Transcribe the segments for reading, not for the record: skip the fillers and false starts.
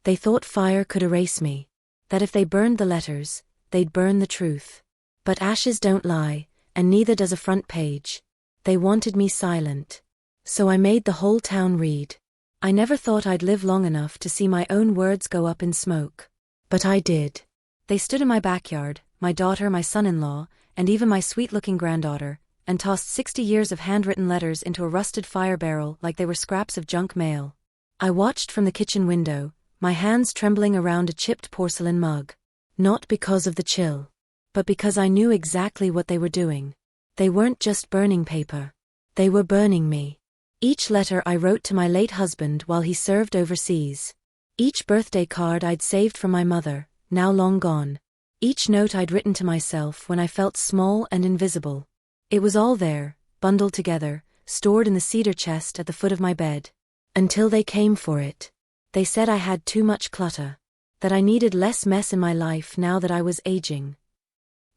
They thought fire could erase me. That if they burned the letters, they'd burn the truth. But ashes don't lie, and neither does a front page. They wanted me silent. So I made the whole town read. I never thought I'd live long enough to see my own words go up in smoke. But I did. They stood in my backyard, my daughter, my son-in-law, and even my sweet-looking granddaughter, and tossed 60 years of handwritten letters into a rusted fire barrel like they were scraps of junk mail. I watched from the kitchen window, my hands trembling around a chipped porcelain mug. Not because of the chill, but because I knew exactly what they were doing. They weren't just burning paper. They were burning me. Each letter I wrote to my late husband while he served overseas. Each birthday card I'd saved from my mother, now long gone. Each note I'd written to myself when I felt small and invisible. It was all there, bundled together, stored in the cedar chest at the foot of my bed. Until they came for it. They said I had too much clutter. That I needed less mess in my life now that I was aging.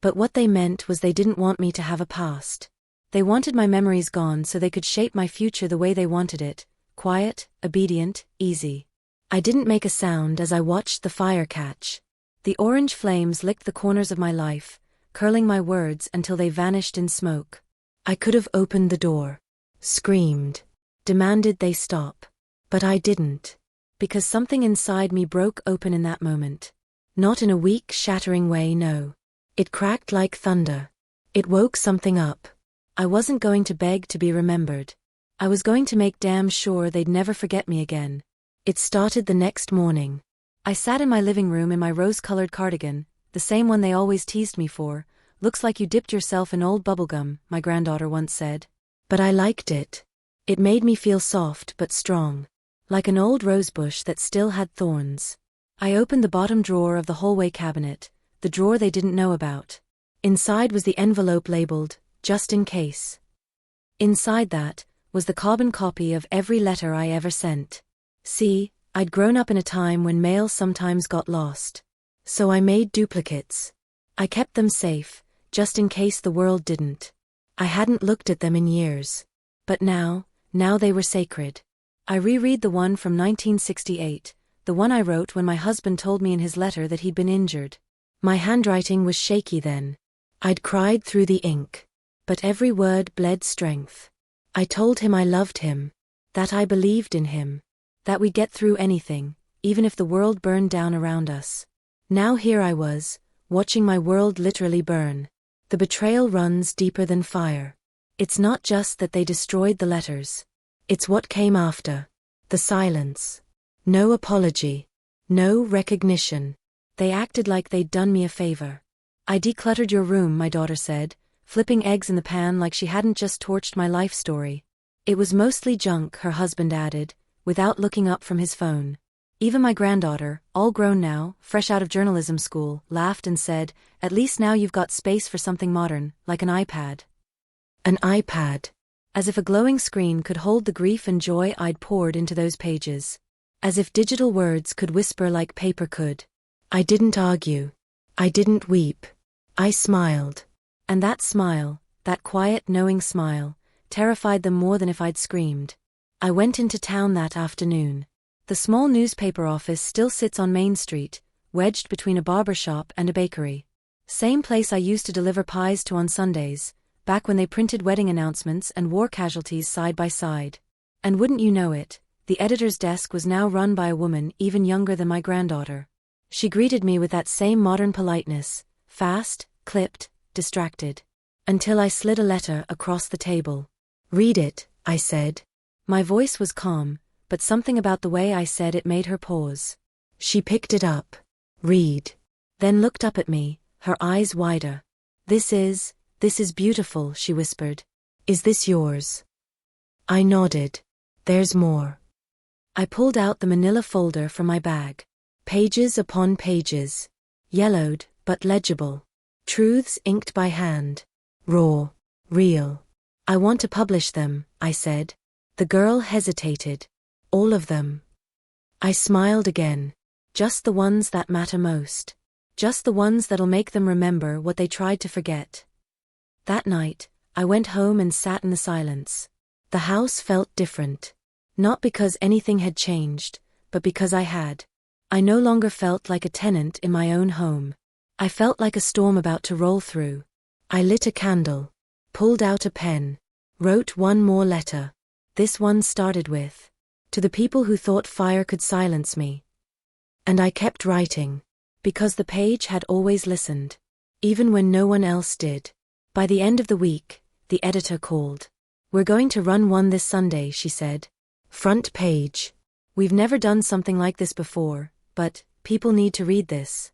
But what they meant was they didn't want me to have a past. They wanted my memories gone so they could shape my future the way they wanted it, quiet, obedient, easy. I didn't make a sound as I watched the fire catch. The orange flames licked the corners of my life, curling my words until they vanished in smoke. I could have opened the door, screamed, demanded they stop. But I didn't. Because something inside me broke open in that moment. Not in a weak, shattering way, no. It cracked like thunder. It woke something up. I wasn't going to beg to be remembered. I was going to make damn sure they'd never forget me again. It started the next morning. I sat in my living room in my rose-colored cardigan, the same one they always teased me for. Looks like you dipped yourself in old bubblegum, my granddaughter once said. But I liked it. It made me feel soft but strong. Like an old rosebush that still had thorns. I opened the bottom drawer of the hallway cabinet, the drawer they didn't know about. Inside was the envelope labeled, just in case. Inside that was the carbon copy of every letter I ever sent. See, I'd grown up in a time when mail sometimes got lost. So I made duplicates. I kept them safe, just in case the world didn't. I hadn't looked at them in years. But now they were sacred. I reread the one from 1968, the one I wrote when my husband told me in his letter that he'd been injured. My handwriting was shaky then. I'd cried through the ink. But every word bled strength. I told him I loved him. That I believed in him. That we'd get through anything, even if the world burned down around us. Now here I was, watching my world literally burn. The betrayal runs deeper than fire. It's not just that they destroyed the letters. It's what came after. The silence. No apology. No recognition. They acted like they'd done me a favor. I decluttered your room, my daughter said, flipping eggs in the pan like she hadn't just torched my life story. It was mostly junk, her husband added, without looking up from his phone. Even my granddaughter, all grown now, fresh out of journalism school, laughed and said, at least now you've got space for something modern, like an iPad. An iPad. As if a glowing screen could hold the grief and joy I'd poured into those pages. As if digital words could whisper like paper could. I didn't argue. I didn't weep. I smiled. And that smile, that quiet, knowing smile, terrified them more than if I'd screamed. I went into town that afternoon. The small newspaper office still sits on Main Street, wedged between a barber shop and a bakery. Same place I used to deliver pies to on Sundays, back when they printed wedding announcements and war casualties side by side. And wouldn't you know it, the editor's desk was now run by a woman even younger than my granddaughter. She greeted me with that same modern politeness, fast, clipped, distracted. Until I slid a letter across the table. Read it, I said. My voice was calm, but something about the way I said it made her pause. She picked it up. Read. Then looked up at me, her eyes wider. This is beautiful, she whispered. Is this yours? I nodded. There's more. I pulled out the manila folder from my bag. Pages upon pages. Yellowed, but legible. Truths inked by hand. Raw. Real. I want to publish them, I said. The girl hesitated. All of them. I smiled again. Just the ones that matter most. Just the ones that'll make them remember what they tried to forget. That night, I went home and sat in the silence. The house felt different. Not because anything had changed, but because I had. I no longer felt like a tenant in my own home. I felt like a storm about to roll through. I lit a candle, pulled out a pen, wrote one more letter. This one started with, "To the people who thought fire could silence me." And I kept writing, because the page had always listened, even when no one else did. By the end of the week, the editor called. "We're going to run one this Sunday," she said. "Front page. We've never done something like this before, but people need to read this."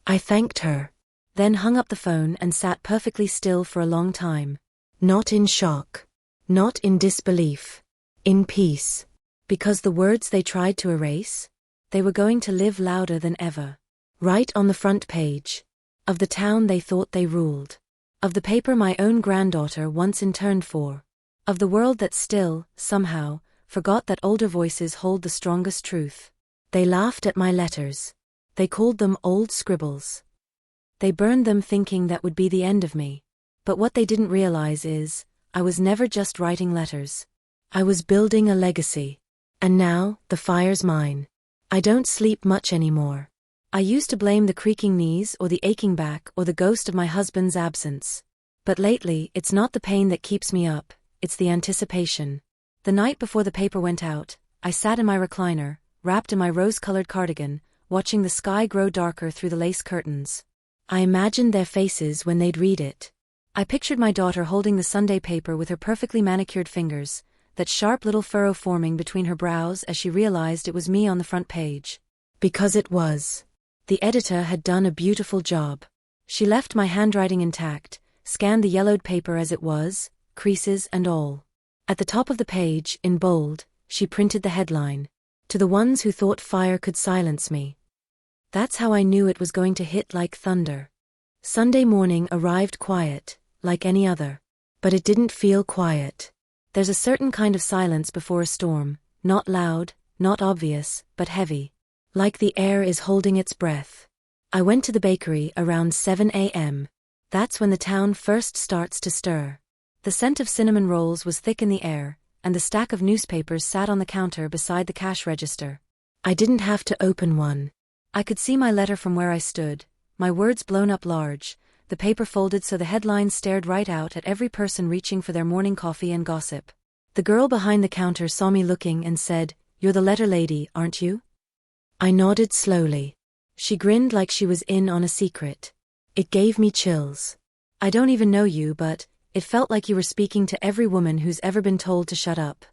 I thanked her, then hung up the phone and sat perfectly still for a long time. Not in shock. Not in disbelief. In peace. Because the words they tried to erase, they were going to live louder than ever. Right on the front page. Of the town they thought they ruled. Of the paper my own granddaughter once interned for. Of the world that still, somehow, forgot that older voices hold the strongest truth. They laughed at my letters. They called them old scribbles. They burned them thinking that would be the end of me. But what they didn't realize is, I was never just writing letters. I was building a legacy. And now, the fire's mine. I don't sleep much anymore. I used to blame the creaking knees or the aching back or the ghost of my husband's absence. But lately, it's not the pain that keeps me up, it's the anticipation. The night before the paper went out, I sat in my recliner, wrapped in my rose-colored cardigan, watching the sky grow darker through the lace curtains. I imagined their faces when they'd read it. I pictured my daughter holding the Sunday paper with her perfectly manicured fingers, that sharp little furrow forming between her brows as she realized it was me on the front page. Because it was. The editor had done a beautiful job. She left my handwriting intact, scanned the yellowed paper as it was, creases and all. At the top of the page, in bold, she printed the headline, "To the ones who thought fire could silence me." That's how I knew it was going to hit like thunder. Sunday morning arrived quiet, like any other. But it didn't feel quiet. There's a certain kind of silence before a storm, not loud, not obvious, but heavy. Like the air is holding its breath. I went to the bakery around 7 a.m. That's when the town first starts to stir. The scent of cinnamon rolls was thick in the air, and the stack of newspapers sat on the counter beside the cash register. I didn't have to open one. I could see my letter from where I stood, my words blown up large, the paper folded so the headlines stared right out at every person reaching for their morning coffee and gossip. The girl behind the counter saw me looking and said, "You're the letter lady, aren't you?" I nodded slowly. She grinned like she was in on a secret. It gave me chills. "I don't even know you, but it felt like you were speaking to every woman who's ever been told to shut up."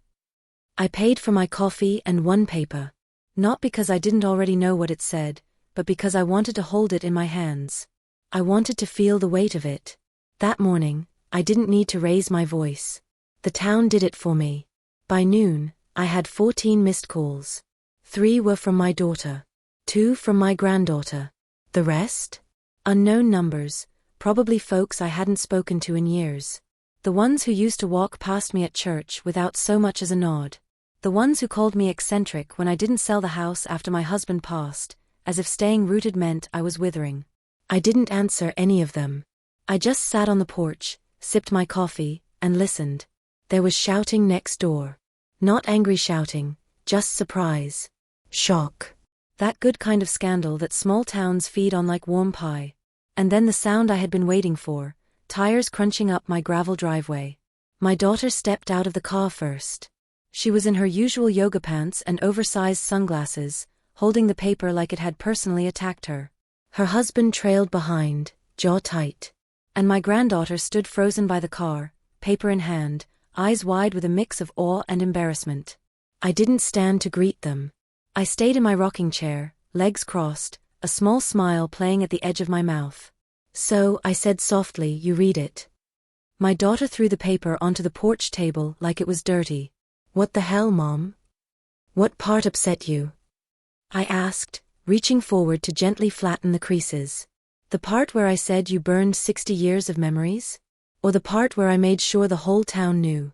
I paid for my coffee and one paper. Not because I didn't already know what it said, but because I wanted to hold it in my hands. I wanted to feel the weight of it. That morning, I didn't need to raise my voice. The town did it for me. By noon, I had 14 missed calls. 3 were from my daughter. 2 from my granddaughter. The rest? Unknown numbers, probably folks I hadn't spoken to in years. The ones who used to walk past me at church without so much as a nod. The ones who called me eccentric when I didn't sell the house after my husband passed, as if staying rooted meant I was withering. I didn't answer any of them. I just sat on the porch, sipped my coffee, and listened. There was shouting next door. Not angry shouting, just surprise. Shock. That good kind of scandal that small towns feed on like warm pie. And then the sound I had been waiting for, tires crunching up my gravel driveway. My daughter stepped out of the car first. She was in her usual yoga pants and oversized sunglasses, holding the paper like it had personally attacked her. Her husband trailed behind, jaw tight. And my granddaughter stood frozen by the car, paper in hand, eyes wide with a mix of awe and embarrassment. I didn't stand to greet them. I stayed in my rocking chair, legs crossed, a small smile playing at the edge of my mouth. "So," I said softly, "you read it." My daughter threw the paper onto the porch table like it was dirty. "What the hell, Mom? What part upset you?" I asked, reaching forward to gently flatten the creases. "The part where I said you burned 60 years of memories? Or the part where I made sure the whole town knew?"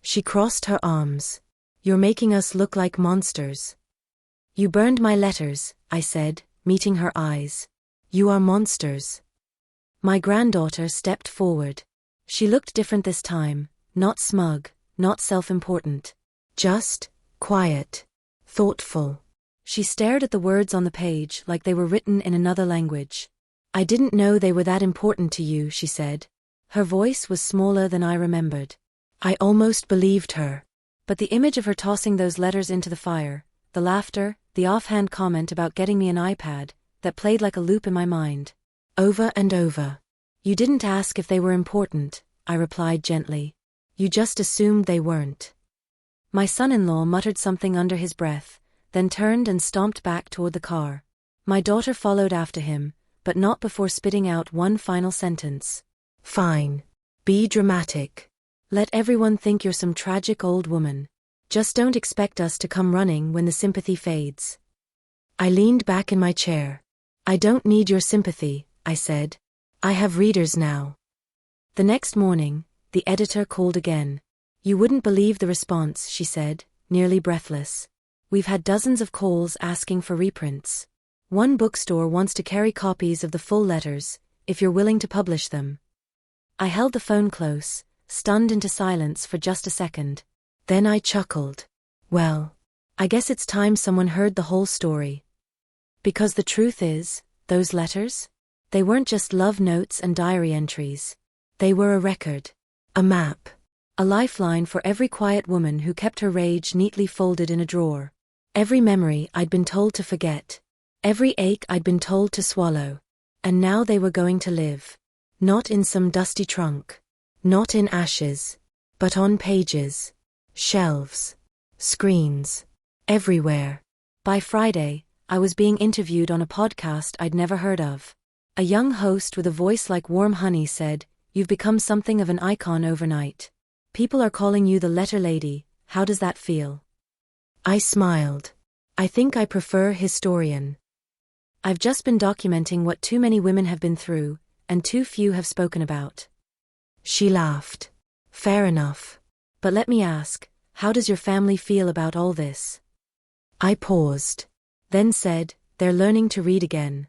She crossed her arms. "You're making us look like monsters." "You burned my letters," I said, meeting her eyes. "You are monsters." My granddaughter stepped forward. She looked different this time, not smug, not self-important. Just quiet. Thoughtful. She stared at the words on the page like they were written in another language. I didn't know they were that important to you, she said. Her voice was smaller than I remembered. I almost believed her. But the image of her tossing those letters into the fire, the laughter, the offhand comment about getting me an iPad, that played like a loop in my mind. Over and over. You didn't ask if they were important, I replied gently. You just assumed they weren't. My son-in-law muttered something under his breath, then turned and stomped back toward the car. My daughter followed after him, but not before spitting out one final sentence. Fine. Be dramatic. Let everyone think you're some tragic old woman. Just don't expect us to come running when the sympathy fades. I leaned back in my chair. I don't need your sympathy, I said. I have readers now. The next morning, the editor called again. You wouldn't believe the response, she said, nearly breathless. We've had dozens of calls asking for reprints. One bookstore wants to carry copies of the full letters, if you're willing to publish them. I held the phone close, stunned into silence for just a second. Then I chuckled. Well, I guess it's time someone heard the whole story. Because the truth is, those letters? They weren't just love notes and diary entries. They were a record. A map. A lifeline for every quiet woman who kept her rage neatly folded in a drawer. Every memory I'd been told to forget. Every ache I'd been told to swallow. And now they were going to live. Not in some dusty trunk. Not in ashes. But on pages. Shelves. Screens. Everywhere. By Friday, I was being interviewed on a podcast I'd never heard of. A young host with a voice like warm honey said, "You've become something of an icon overnight. People are calling you the letter lady, how does that feel?" I smiled. I think I prefer historian. I've just been documenting what too many women have been through, and too few have spoken about. She laughed. Fair enough. But let me ask, how does your family feel about all this? I paused. Then said, they're learning to read again.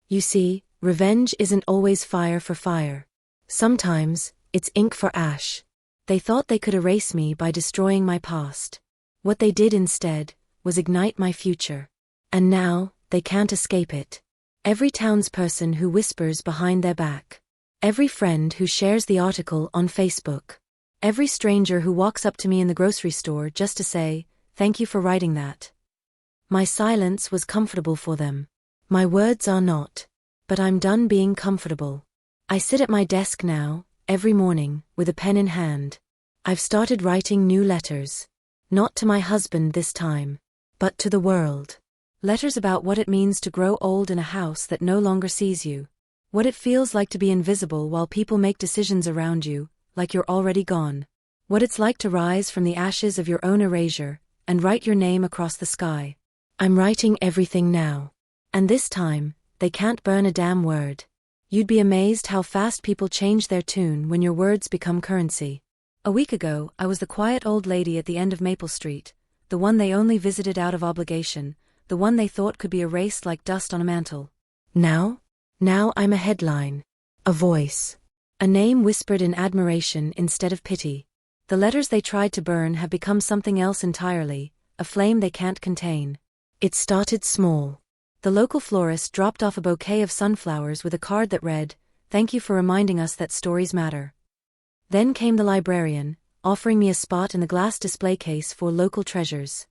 You see, revenge isn't always fire for fire. Sometimes, it's ink for ash. They thought they could erase me by destroying my past. What they did instead was ignite my future. And now, they can't escape it. Every townsperson who whispers behind their back. Every friend who shares the article on Facebook. Every stranger who walks up to me in the grocery store just to say, "Thank you for writing that." My silence was comfortable for them. My words are not. But I'm done being comfortable. I sit at my desk now, every morning, with a pen in hand. I've started writing new letters. Not to my husband this time. But to the world. Letters about what it means to grow old in a house that no longer sees you. What it feels like to be invisible while people make decisions around you, like you're already gone. What it's like to rise from the ashes of your own erasure, and write your name across the sky. I'm writing everything now. And this time, they can't burn a damn word. You'd be amazed how fast people change their tune when your words become currency. A week ago, I was the quiet old lady at the end of Maple Street, the one they only visited out of obligation, the one they thought could be erased like dust on a mantle. Now I'm a headline. A voice. A name whispered in admiration instead of pity. The letters they tried to burn have become something else entirely, a flame they can't contain. It started small. The local florist dropped off a bouquet of sunflowers with a card that read, "Thank you for reminding us that stories matter." Then came the librarian, offering me a spot in the glass display case for local treasures.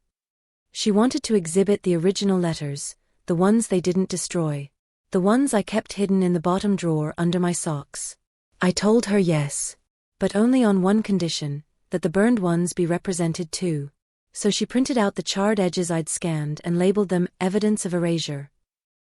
She wanted to exhibit the original letters, the ones they didn't destroy. The ones I kept hidden in the bottom drawer under my socks. I told her yes. But only on one condition, that the burned ones be represented too. So she printed out the charred edges I'd scanned and labeled them evidence of erasure.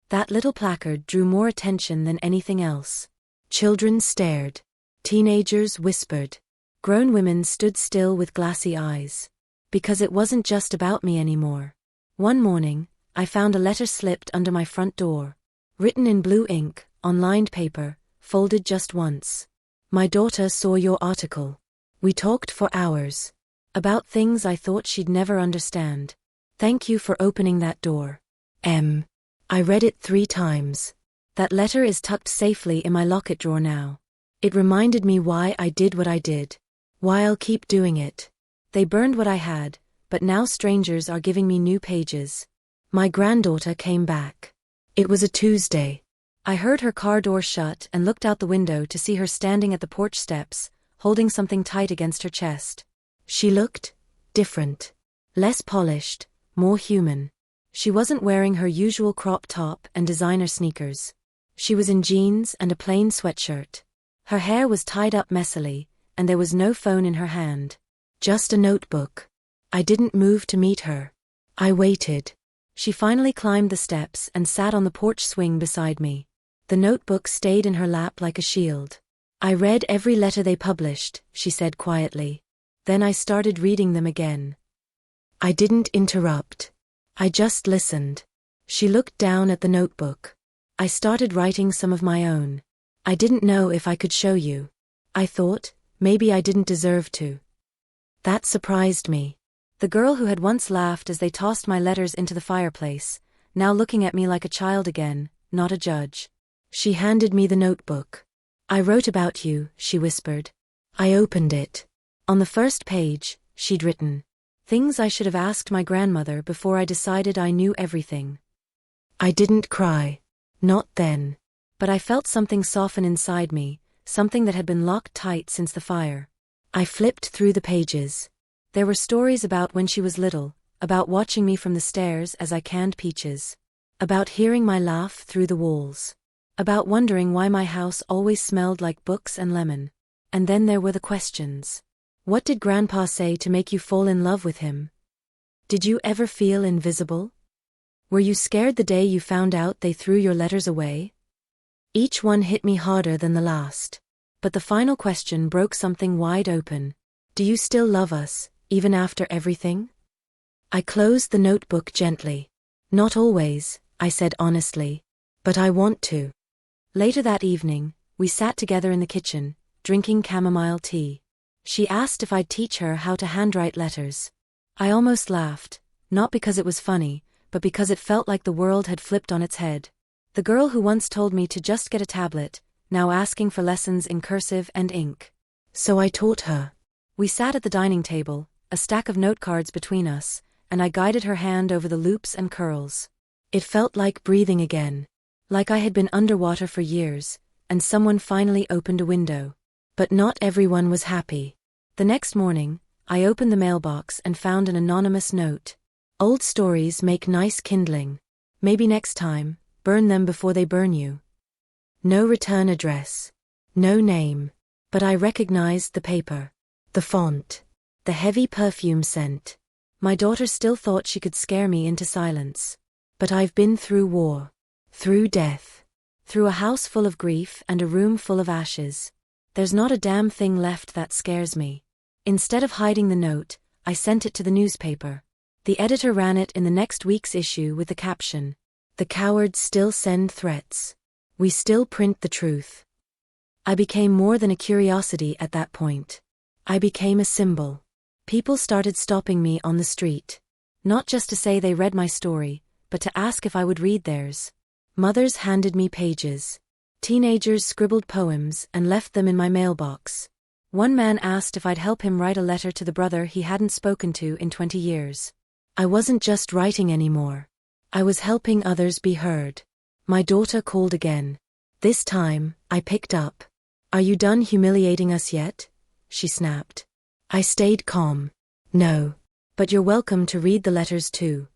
That little placard drew more attention than anything else. Children stared. Teenagers whispered. Grown women stood still with glassy eyes. Because it wasn't just about me anymore. One morning, I found a letter slipped under my front door. Written in blue ink, on lined paper, folded just once. My daughter saw your article. We talked for hours. About things I thought she'd never understand. Thank you for opening that door. I read it 3 times. That letter is tucked safely in my locket drawer now. It reminded me why I did what I did. Why I'll keep doing it. They burned what I had, but now strangers are giving me new pages. My granddaughter came back. It was a Tuesday. I heard her car door shut and looked out the window to see her standing at the porch steps, holding something tight against her chest. She looked different. Less polished, more human. She wasn't wearing her usual crop top and designer sneakers. She was in jeans and a plain sweatshirt. Her hair was tied up messily, and there was no phone in her hand. Just a notebook. I didn't move to meet her. I waited. She finally climbed the steps and sat on the porch swing beside me. The notebook stayed in her lap like a shield. I read every letter they published, she said quietly. Then I started reading them again. I didn't interrupt. I just listened. She looked down at the notebook. I started writing some of my own. I didn't know if I could show you. I thought, maybe I didn't deserve to. That surprised me. The girl who had once laughed as they tossed my letters into the fireplace, now looking at me like a child again, not a judge. She handed me the notebook. I wrote about you, she whispered. I opened it. On the first page, she'd written, things I should have asked my grandmother before I decided I knew everything. I didn't cry. Not then. But I felt something soften inside me, something that had been locked tight since the fire. I flipped through the pages. There were stories about when she was little, about watching me from the stairs as I canned peaches, about hearing my laugh through the walls, about wondering why my house always smelled like books and lemon. And then there were the questions. What did Grandpa say to make you fall in love with him? Did you ever feel invisible? Were you scared the day you found out they threw your letters away? Each one hit me harder than the last. But the final question broke something wide open. Do you still love us, even after everything? I closed the notebook gently. Not always, I said honestly. But I want to. Later that evening, we sat together in the kitchen, drinking chamomile tea. She asked if I'd teach her how to handwrite letters. I almost laughed, not because it was funny, but because it felt like the world had flipped on its head. The girl who once told me to just get a tablet, now asking for lessons in cursive and ink. So I taught her. We sat at the dining table, a stack of note cards between us, and I guided her hand over the loops and curls. It felt like breathing again. Like I had been underwater for years, and someone finally opened a window. But not everyone was happy. The next morning, I opened the mailbox and found an anonymous note. Old stories make nice kindling. Maybe next time, burn them before they burn you. No return address. No name. But I recognized the paper. The font. The heavy perfume scent. My daughter still thought she could scare me into silence. But I've been through war. Through death. Through a house full of grief and a room full of ashes. There's not a damn thing left that scares me. Instead of hiding the note, I sent it to the newspaper. The editor ran it in the next week's issue with the caption, "The cowards still send threats. We still print the truth." I became more than a curiosity at that point. I became a symbol. People started stopping me on the street. Not just to say they read my story, but to ask if I would read theirs. Mothers handed me pages. Teenagers scribbled poems and left them in my mailbox. One man asked if I'd help him write a letter to the brother he hadn't spoken to in 20 years. I wasn't just writing anymore. I was helping others be heard. My daughter called again. This time, I picked up. "Are you done humiliating us yet?" she snapped. I stayed calm. "No. But you're welcome to read the letters too."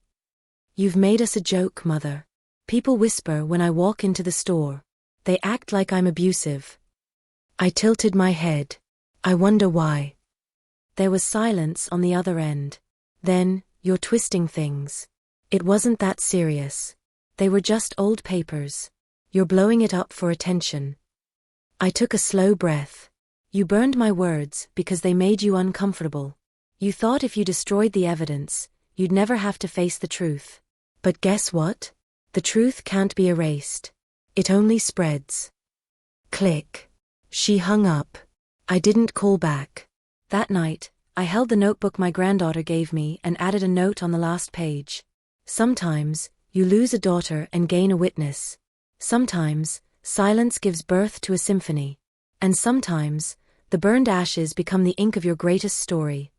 "You've made us a joke, Mother. People whisper when I walk into the store. They act like I'm abusive." I tilted my head. "I wonder why." There was silence on the other end. "Then, you're twisting things. It wasn't that serious. They were just old papers. You're blowing it up for attention." I took a slow breath. "You burned my words because they made you uncomfortable. You thought if you destroyed the evidence, you'd never have to face the truth. But guess what? The truth can't be erased. It only spreads." Click. She hung up. I didn't call back. That night, I held the notebook my granddaughter gave me and added a note on the last page. Sometimes, you lose a daughter and gain a witness. Sometimes, silence gives birth to a symphony. And sometimes, the burned ashes become the ink of your greatest story.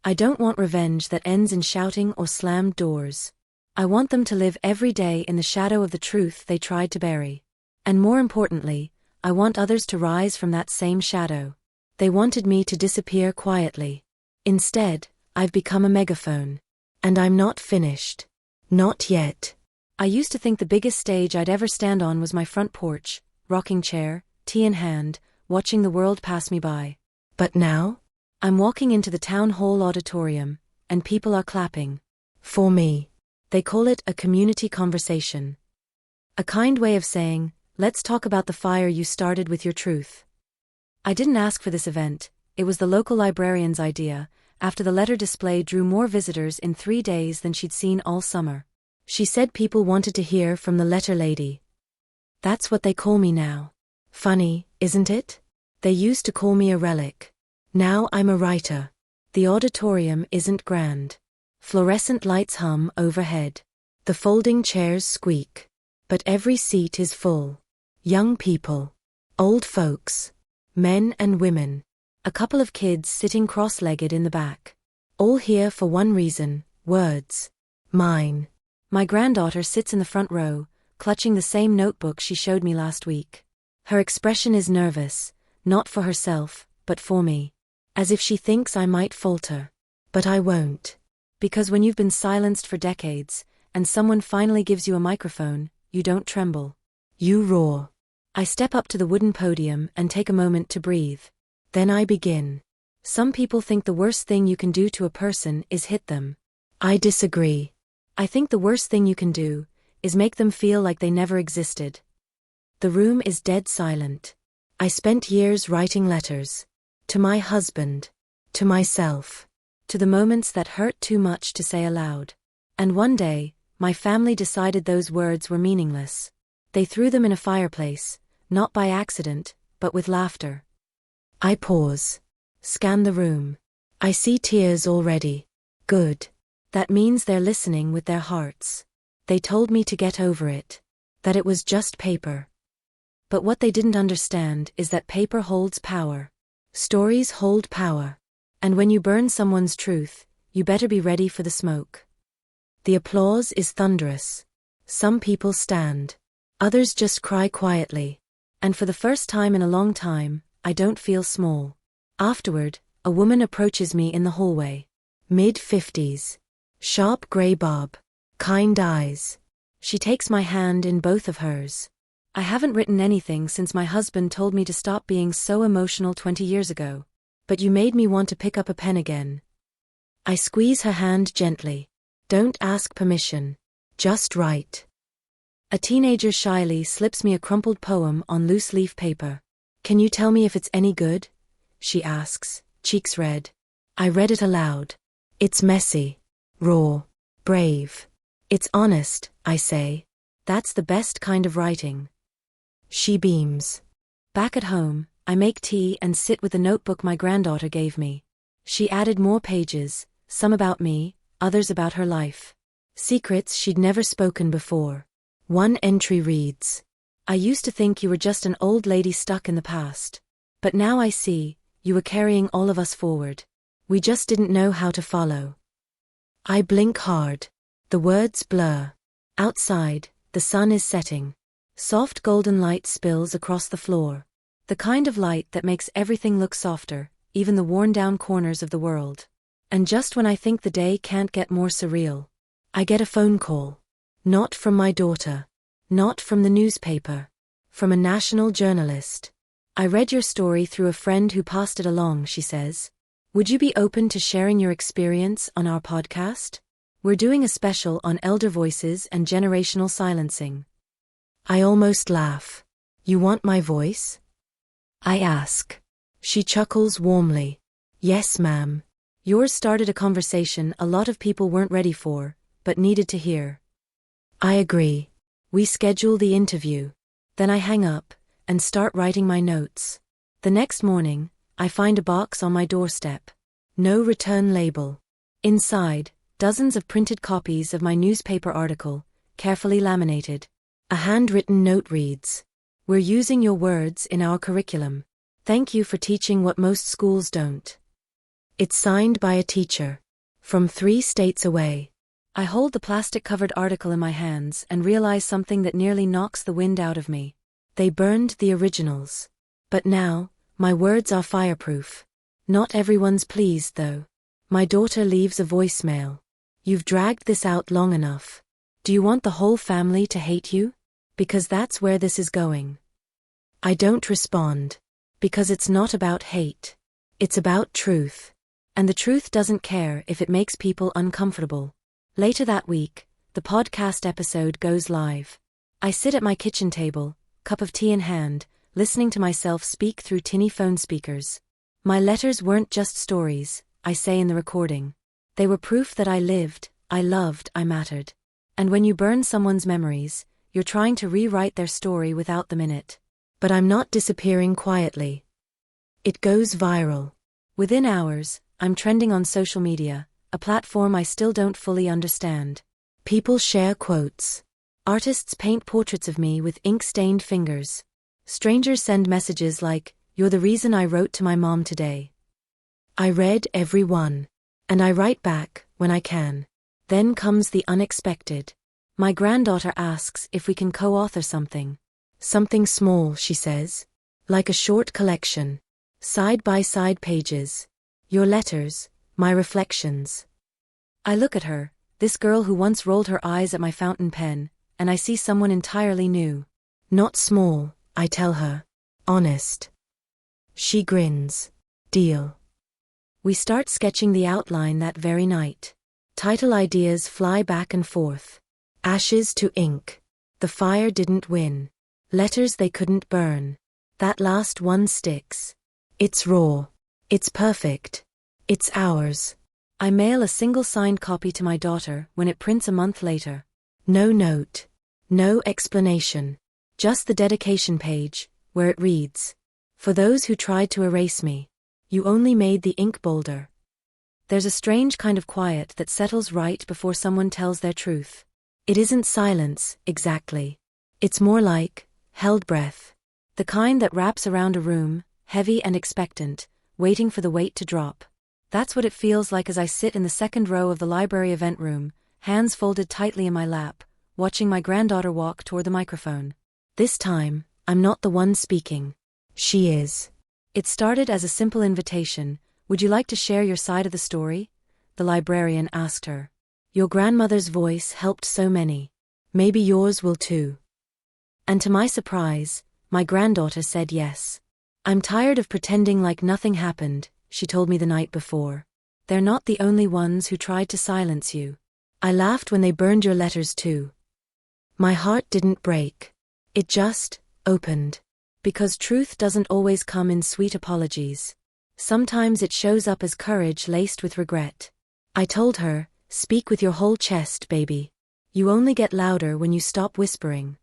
I don't want revenge that ends in shouting or slammed doors. I want them to live every day in the shadow of the truth they tried to bury. And more importantly, I want others to rise from that same shadow. They wanted me to disappear quietly. Instead, I've become a megaphone. And I'm not finished. Not yet. I used to think the biggest stage I'd ever stand on was my front porch, rocking chair, tea in hand, watching the world pass me by. But now? I'm walking into the town hall auditorium, and people are clapping. For me. They call it a community conversation. A kind way of saying, let's talk about the fire you started with your truth. I didn't ask for this event, it was the local librarian's idea, after the letter display drew more visitors in 3 days than she'd seen all summer. She said people wanted to hear from the letter lady. That's what they call me now. Funny, isn't it? They used to call me a relic. Now I'm a writer. The auditorium isn't grand. Fluorescent lights hum overhead. The folding chairs squeak. But every seat is full. Young people. Old folks. Men and women. A couple of kids sitting cross-legged in the back. All here for one reason, words. Mine. My granddaughter sits in the front row, clutching the same notebook she showed me last week. Her expression is nervous, not for herself, but for me. As if she thinks I might falter. But I won't. Because when you've been silenced for decades, and someone finally gives you a microphone, you don't tremble. You roar. I step up to the wooden podium and take a moment to breathe. Then I begin. Some people think the worst thing you can do to a person is hit them. I disagree. I think the worst thing you can do is make them feel like they never existed. The room is dead silent. I spent years writing letters. To my husband. To myself. To the moments that hurt too much to say aloud. And one day, my family decided those words were meaningless. They threw them in a fireplace, not by accident, but with laughter. I pause. Scan the room. I see tears already. Good. That means they're listening with their hearts. They told me to get over it. That it was just paper. But what they didn't understand is that paper holds power. Stories hold power. And when you burn someone's truth, you better be ready for the smoke. The applause is thunderous. Some people stand. Others just cry quietly. And for the first time in a long time, I don't feel small. Afterward, a woman approaches me in the hallway. Mid-50s. Sharp gray bob. Kind eyes. She takes my hand in both of hers. I haven't written anything since my husband told me to stop being so emotional 20 years ago. But you made me want to pick up a pen again. I squeeze her hand gently. Don't ask permission. Just write. A teenager shyly slips me a crumpled poem on loose leaf paper. Can you tell me if it's any good? She asks, cheeks red. I read it aloud. It's messy. Raw. Brave. It's honest, I say. That's the best kind of writing. She beams. Back at home, I make tea and sit with the notebook my granddaughter gave me. She added more pages, some about me, others about her life. Secrets she'd never spoken before. One entry reads, I used to think you were just an old lady stuck in the past. But now I see, you were carrying all of us forward. We just didn't know how to follow. I blink hard. The words blur. Outside, the sun is setting. Soft golden light spills across the floor. The kind of light that makes everything look softer, even the worn-down corners of the world. And just when I think the day can't get more surreal, I get a phone call. Not from my daughter. Not from the newspaper. From a national journalist. I read your story through a friend who passed it along, she says. Would you be open to sharing your experience on our podcast? We're doing a special on elder voices and generational silencing. I almost laugh. You want my voice? I ask. She chuckles warmly. Yes, ma'am. Yours started a conversation a lot of people weren't ready for, but needed to hear. I agree. We schedule the interview. Then I hang up and start writing my notes. The next morning, I find a box on my doorstep. No return label. Inside, dozens of printed copies of my newspaper article, carefully laminated. A handwritten note reads, We're using your words in our curriculum. Thank you for teaching what most schools don't. It's signed by a teacher. From 3 states away. I hold the plastic-covered article in my hands and realize something that nearly knocks the wind out of me. They burned the originals. But now, my words are fireproof. Not everyone's pleased, though. My daughter leaves a voicemail. You've dragged this out long enough. Do you want the whole family to hate you? Because that's where this is going. I don't respond. Because it's not about hate. It's about truth. And the truth doesn't care if it makes people uncomfortable. Later that week, the podcast episode goes live. I sit at my kitchen table, cup of tea in hand, listening to myself speak through tinny phone speakers. My letters weren't just stories, I say in the recording. They were proof that I lived, I loved, I mattered. And when you burn someone's memories, you're trying to rewrite their story without them in it. But I'm not disappearing quietly. It goes viral. Within hours, I'm trending on social media, a platform I still don't fully understand. People share quotes. Artists paint portraits of me with ink-stained fingers. Strangers send messages like, "You're the reason I wrote to my mom today." I read every one. And I write back, when I can. Then comes the unexpected. My granddaughter asks if we can co-author something. Something small, she says. Like a short collection. Side-by-side pages. Your letters, my reflections. I look at her, this girl who once rolled her eyes at my fountain pen, and I see someone entirely new. Not small, I tell her. Honest. She grins. Deal. We start sketching the outline that very night. Title ideas fly back and forth. Ashes to ink. The fire didn't win. Letters they couldn't burn. That last one sticks. It's raw. It's perfect. It's ours. I mail a single signed copy to my daughter when it prints a month later. No note. No explanation. Just the dedication page, where it reads, "For those who tried to erase me, you only made the ink bolder." There's a strange kind of quiet that settles right before someone tells their truth. It isn't silence, exactly. It's more like held breath. The kind that wraps around a room, heavy and expectant, waiting for the weight to drop. That's what it feels like as I sit in the second row of the library event room, hands folded tightly in my lap, watching my granddaughter walk toward the microphone. This time, I'm not the one speaking. She is. It started as a simple invitation. "Would you like to share your side of the story?" the librarian asked her. "Your grandmother's voice helped so many. Maybe yours will too." And to my surprise, my granddaughter said yes. "I'm tired of pretending like nothing happened," she told me the night before. "They're not the only ones who tried to silence you. I laughed when they burned your letters too." My heart didn't break. It just opened. Because truth doesn't always come in sweet apologies. Sometimes it shows up as courage laced with regret. I told her, "Speak with your whole chest, baby. You only get louder when you stop whispering."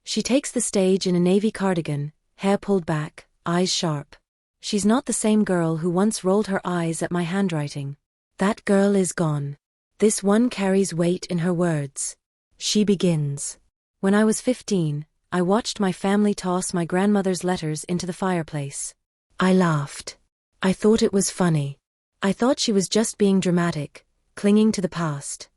She takes the stage in a navy cardigan, hair pulled back, eyes sharp. She's not the same girl who once rolled her eyes at my handwriting. That girl is gone. This one carries weight in her words. She begins. "When I was 15, I watched my family toss my grandmother's letters into the fireplace. I laughed. I thought it was funny. I thought she was just being dramatic, clinging to the past."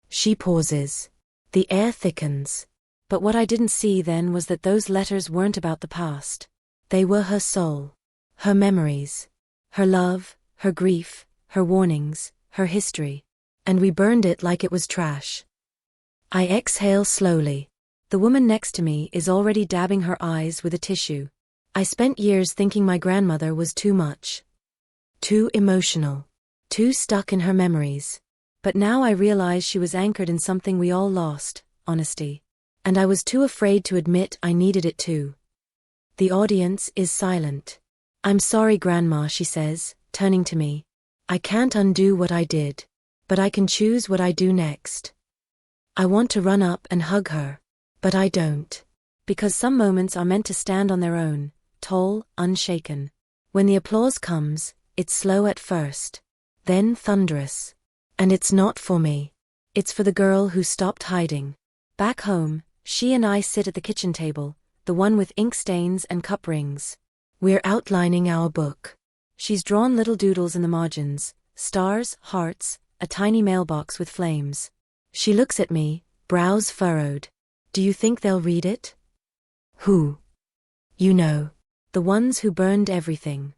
She pauses. The air thickens. But what I didn't see then was that those letters weren't about the past. They were her soul. Her memories. Her love, her grief, her warnings, her history. And we burned it like it was trash. I exhale slowly. The woman next to me is already dabbing her eyes with a tissue. I spent years thinking my grandmother was too much. Too emotional. Too stuck in her memories. But now I realize she was anchored in something we all lost, honesty. And I was too afraid to admit I needed it too. The audience is silent. "I'm sorry, Grandma," she says, turning to me. "I can't undo what I did. But I can choose what I do next." I want to run up and hug her. But I don't. Because some moments are meant to stand on their own, tall, unshaken. When the applause comes, it's slow at first. Then thunderous. And it's not for me. It's for the girl who stopped hiding. Back home, she and I sit at the kitchen table, the one with ink stains and cup rings. We're outlining our book. She's drawn little doodles in the margins, stars, hearts, a tiny mailbox with flames. She looks at me, brows furrowed. Do you think they'll read it? Who? You know. The ones who burned everything.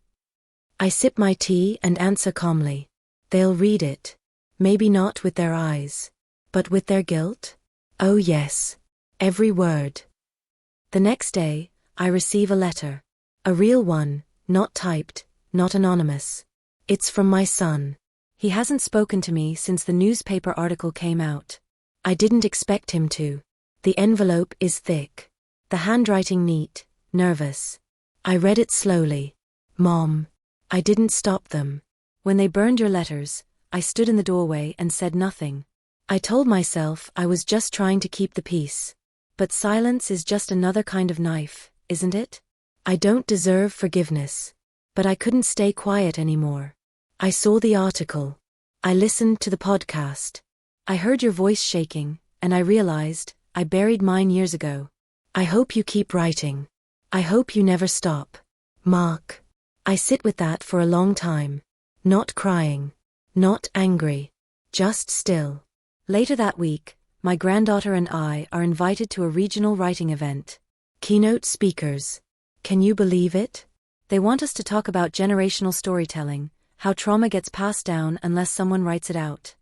I sip my tea and answer calmly. They'll read it. Maybe not with their eyes. But with their guilt? Oh yes. Every word. The next day, I receive a letter. A real one, not typed, not anonymous. It's from my son. He hasn't spoken to me since the newspaper article came out. I didn't expect him to. The envelope is thick. The handwriting neat, nervous. I read it slowly. Mom. I didn't stop them. When they burned your letters, I stood in the doorway and said nothing. I told myself I was just trying to keep the peace. But silence is just another kind of knife, isn't it? I don't deserve forgiveness. But I couldn't stay quiet anymore. I saw the article. I listened to the podcast. I heard your voice shaking, and I realized I buried mine years ago. I hope you keep writing. I hope you never stop. Mark. I sit with that for a long time. Not crying. Not angry. Just still. Later that week, my granddaughter and I are invited to a regional writing event. Keynote speakers. Can you believe it? They want us to talk about generational storytelling, how trauma gets passed down unless someone writes it out.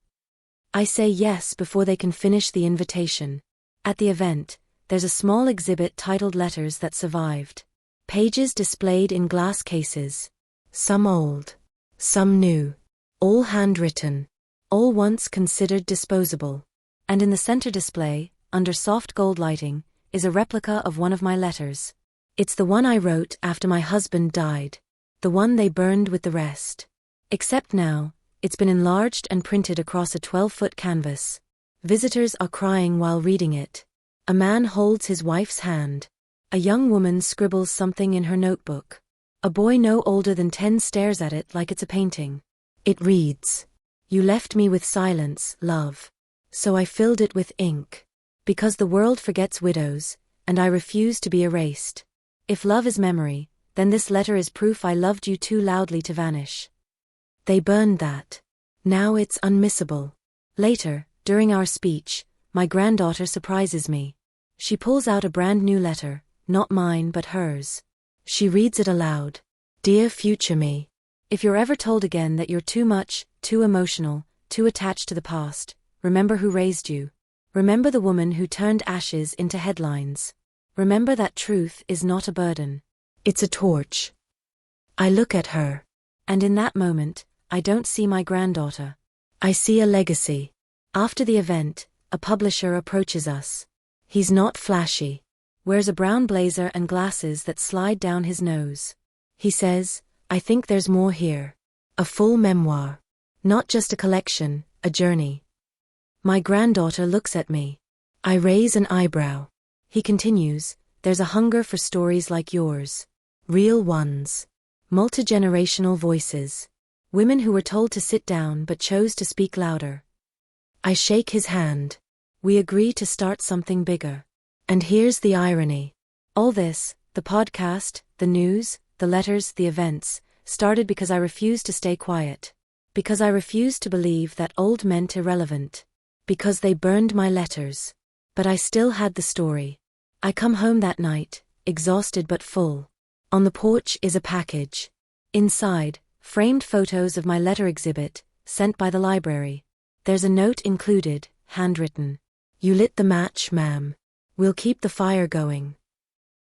I say yes before they can finish the invitation. At the event, there's a small exhibit titled Letters That Survived. Pages displayed in glass cases. Some old. Some new. All handwritten. All once considered disposable. And in the center display, under soft gold lighting, is a replica of one of my letters. It's the one I wrote after my husband died. The one they burned with the rest. Except now, it's been enlarged and printed across a 12-foot canvas. Visitors are crying while reading it. A man holds his wife's hand. A young woman scribbles something in her notebook. A boy no older than 10 stares at it like it's a painting. It reads, "You left me with silence, love. So I filled it with ink. Because the world forgets widows, and I refuse to be erased. If love is memory, then this letter is proof I loved you too loudly to vanish." They burned that. Now it's unmissable. Later, during our speech, my granddaughter surprises me. She pulls out a brand new letter, not mine but hers. She reads it aloud. Dear future me. If you're ever told again that you're too much, too emotional, too attached to the past, remember who raised you. Remember the woman who turned ashes into headlines. Remember that truth is not a burden. It's a torch. I look at her. And in that moment, I don't see my granddaughter. I see a legacy. After the event, a publisher approaches us. He's not flashy. Wears a brown blazer and glasses that slide down his nose. He says, "I think there's more here. A full memoir. Not just a collection, a journey." My granddaughter looks at me. I raise an eyebrow. He continues, "There's a hunger for stories like yours. Real ones. Multi-generational voices. Women who were told to sit down but chose to speak louder." I shake his hand. We agree to start something bigger. And here's the irony. All this, the podcast, the news, the letters, the events, started because I refused to stay quiet. Because I refused to believe that old meant irrelevant. Because they burned my letters. But I still had the story. I come home that night, exhausted but full. On the porch is a package. Inside, framed photos of my letter exhibit, sent by the library. There's a note included, handwritten. "You lit the match, ma'am. We'll keep the fire going."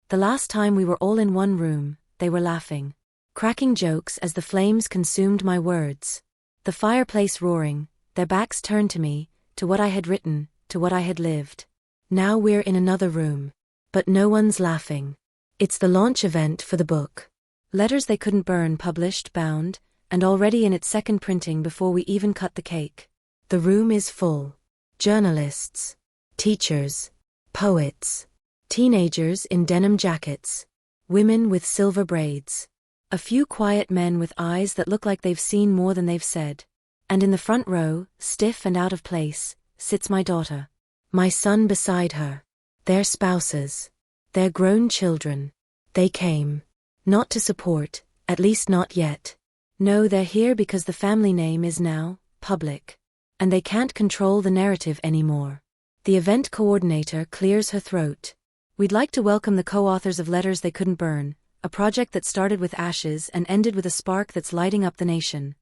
The last time we were all in one room, they were laughing. Cracking jokes as the flames consumed my words. The fireplace roaring, their backs turned to me, to what I had written, to what I had lived. Now we're in another room. But no one's laughing. It's the launch event for the book. Letters They Couldn't Burn published, bound, and already in its second printing before we even cut the cake. The room is full. Journalists. Teachers. Poets. Teenagers in denim jackets. Women with silver braids. A few quiet men with eyes that look like they've seen more than they've said. And in the front row, stiff and out of place, sits my daughter. My son beside her. Their spouses. Their grown children. They came. Not to support, at least not yet. No, they're here because the family name is now public. and they can't control the narrative anymore. The event coordinator clears her throat. We'd like to welcome the co-authors of Letters They Couldn't Burn, a project that started with ashes and ended with a spark that's lighting up the nation.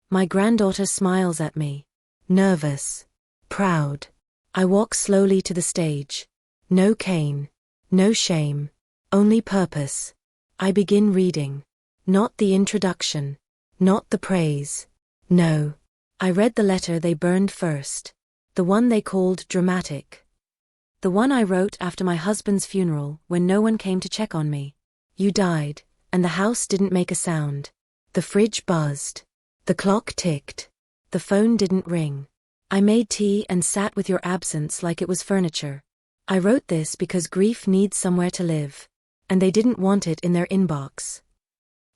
My granddaughter smiles at me. Nervous. Proud. I walk slowly to the stage. No cane. No shame. Only purpose. I begin reading. Not the introduction. Not the praise. No. I read the letter they burned first. The one they called dramatic. The one I wrote after my husband's funeral when no one came to check on me. You died, and the house didn't make a sound. The fridge buzzed. The clock ticked. The phone didn't ring. I made tea and sat with your absence like it was furniture. I wrote this because grief needs somewhere to live, and they didn't want it in their inbox.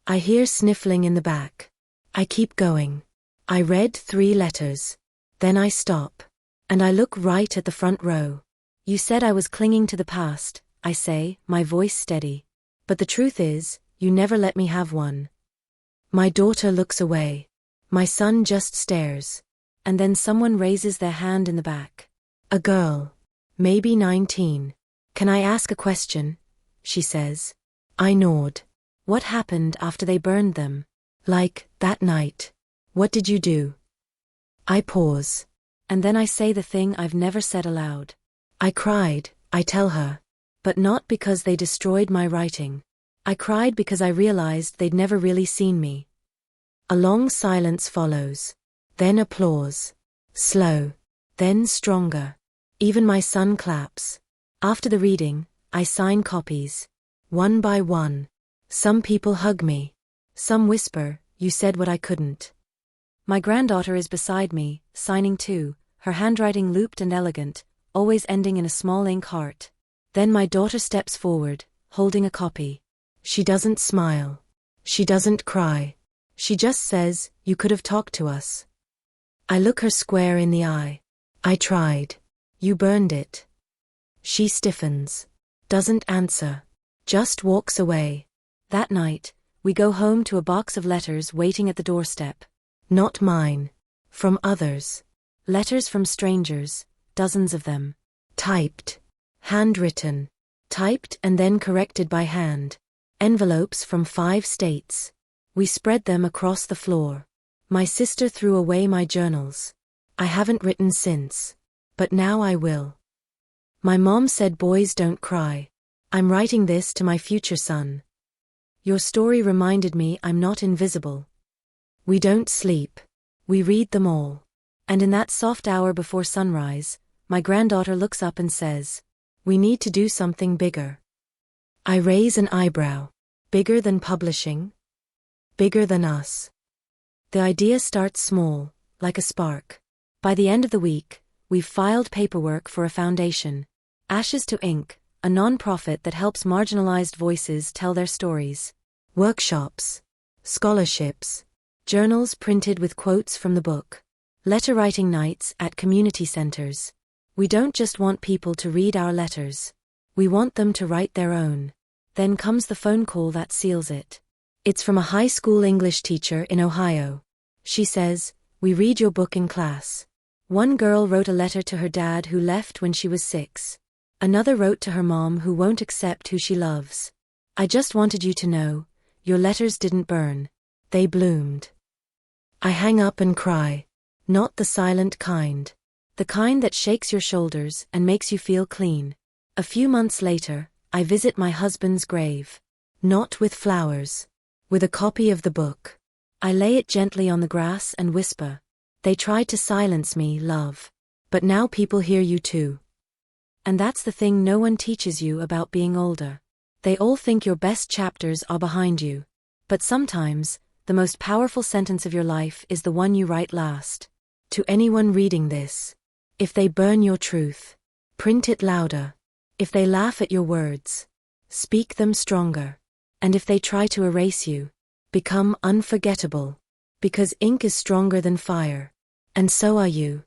I hear sniffling in the back. I keep going. I read 3 letters. Then I stop. And I look right at the front row. You said I was clinging to the past, I say, my voice steady. But the truth is, you never let me have one. My daughter looks away. My son just stares. And then someone raises their hand in the back. A girl. Maybe 19. Can I ask a question? She says. I nod. What happened after they burned them? Like, that night. What did you do? I pause. And then I say the thing I've never said aloud. I cried, I tell her. But not because they destroyed my writing. I cried because I realized they'd never really seen me. A long silence follows. Then applause. Slow. Then stronger. Even my son claps. After the reading, I sign copies. One by one. Some people hug me. Some whisper, you said what I couldn't. My granddaughter is beside me, signing too, her handwriting looped and elegant, always ending in a small ink heart. Then my daughter steps forward, holding a copy. She doesn't smile. She doesn't cry. She just says, you could have talked to us. I look her square in the eye. I tried. You burned it. She stiffens. Doesn't answer. Just walks away. That night, we go home to a box of letters waiting at the doorstep. Not mine. From others. Letters from strangers, dozens of them. Typed. Handwritten. Typed and then corrected by hand. Envelopes from 5 states. We spread them across the floor. My sister threw away my journals. I haven't written since. But now I will. My mom said boys don't cry. I'm writing this to my future son. Your story reminded me I'm not invisible. We don't sleep. We read them all. And in that soft hour before sunrise, my granddaughter looks up and says, we need to do something bigger. I raise an eyebrow. Bigger than publishing? Bigger than us. The idea starts small, like a spark. By the end of the week, we've filed paperwork for a foundation. Ashes to Ink, a non-profit that helps marginalized voices tell their stories. Workshops. Scholarships. Journals printed with quotes from the book. Letter writing nights at community centers. We don't just want people to read our letters. We want them to write their own. Then comes the phone call that seals it. It's from a high school English teacher in Ohio. She says, we read your book in class. One girl wrote a letter to her dad who left when she was 6. Another wrote to her mom who won't accept who she loves. I just wanted you to know, your letters didn't burn. They bloomed. I hang up and cry. Not the silent kind. The kind that shakes your shoulders and makes you feel clean. A few months later, I visit my husband's grave. Not with flowers. With a copy of the book. I lay it gently on the grass and whisper. They tried to silence me, love. But now people hear you too. And that's the thing no one teaches you about being older. They all think your best chapters are behind you. But sometimes, the most powerful sentence of your life is the one you write last. To anyone reading this. If they burn your truth, print it louder. If they laugh at your words, speak them stronger. And if they try to erase you, become unforgettable. Because ink is stronger than fire. And so are you.